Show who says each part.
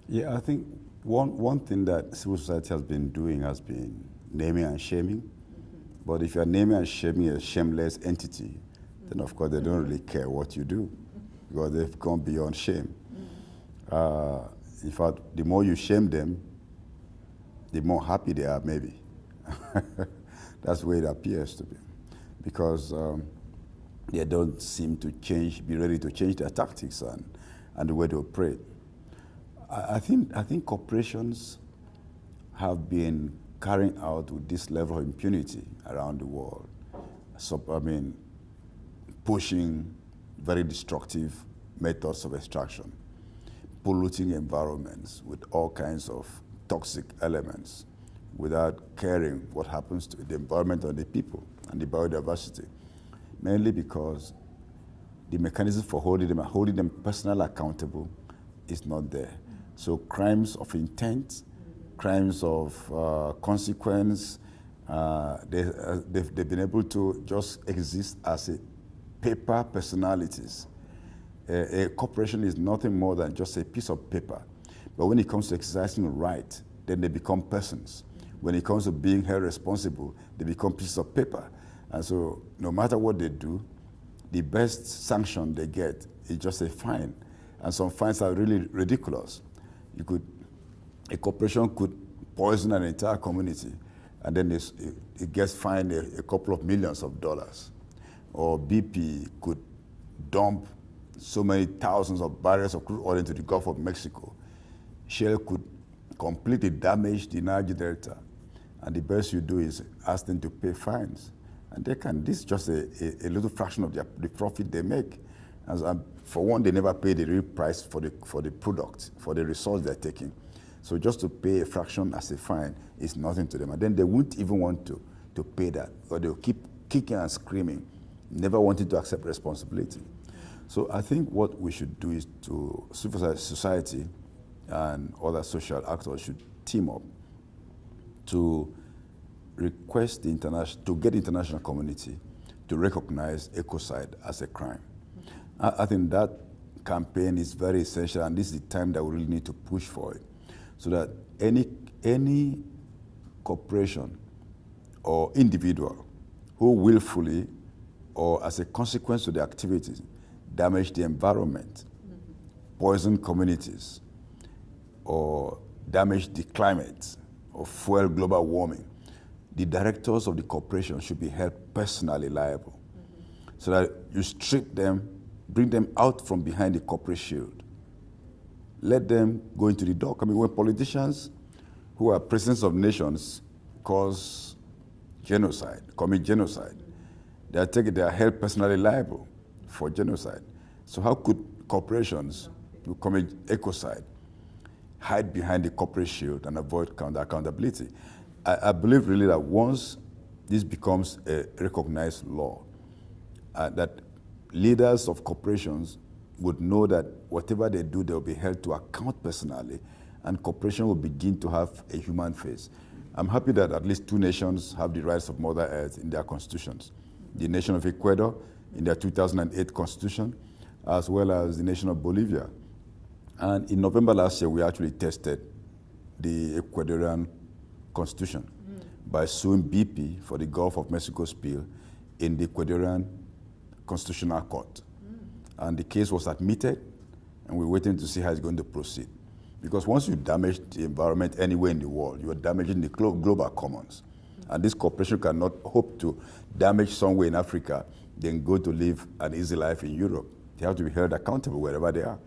Speaker 1: Yeah, I think one thing that civil society has been doing has been naming and shaming. But if you're naming and shaming a shameless entity, then of course they don't really care what you do because they've gone beyond shame. In fact, the more you shame them, the more happy they are, maybe. That's the way it appears to be. Because they don't seem to be ready to change their tactics and the way they operate. I think corporations have been carrying out with this level of impunity around the world. So, pushing very destructive methods of extraction, polluting environments with all kinds of toxic elements without caring what happens to the environment and the people and the biodiversity, mainly because the mechanism for holding them personally accountable is not there. So crimes of intent, crimes of consequence, they've been able to just exist as a paper personalities. A corporation is nothing more than just a piece of paper. But when it comes to exercising a right, then they become persons. When it comes to being held responsible, they become pieces of paper. And so no matter what they do, the best sanction they get is just a fine. And some fines are really ridiculous. A corporation could poison an entire community, and then it gets fined a couple of millions of dollars. Or BP could dump so many thousands of barrels of crude oil into the Gulf of Mexico. Shell could completely damage the Niger Delta, and the best you do is ask them to pay fines. And this is just a little fraction of the profit they make. And for one, they never pay the real price for the product, for the resource they're taking. So just to pay a fraction as a fine is nothing to them. And then they won't even want to pay that, or they'll keep kicking and screaming, never wanting to accept responsibility. So I think what we should do is civil society and other social actors should team up to request to get the international community to recognize ecocide as a crime. I think that campaign is very essential, and this is the time that we really need to push for it, so that any corporation or individual who willfully or as a consequence of their activities damage the environment, poison communities, or damage the climate, or fuel global warming, the directors of the corporation should be held personally liable, so that you strip them, bring them out from behind the corporate shield. Let them go into the dock. When politicians who are presidents of nations commit genocide, they are held personally liable for genocide. So how could corporations who commit ecocide hide behind the corporate shield and avoid accountability? I believe really that once this becomes a recognized law, that leaders of corporations would know that whatever they do, they'll be held to account personally, and corporation will begin to have a human face. I'm happy that at least 2 nations have the rights of Mother Earth in their constitutions. The nation of Ecuador in their 2008 constitution, as well as the nation of Bolivia. And in November last year, we actually tested the Ecuadorian constitution by suing BP for the Gulf of Mexico spill in the Ecuadorian Constitutional Court. And the case was admitted, and we're waiting to see how it's going to proceed. Because once you damage the environment anywhere in the world, you are damaging the global commons. And this corporation cannot hope to damage somewhere in Africa, then go to live an easy life in Europe. They have to be held accountable wherever they are.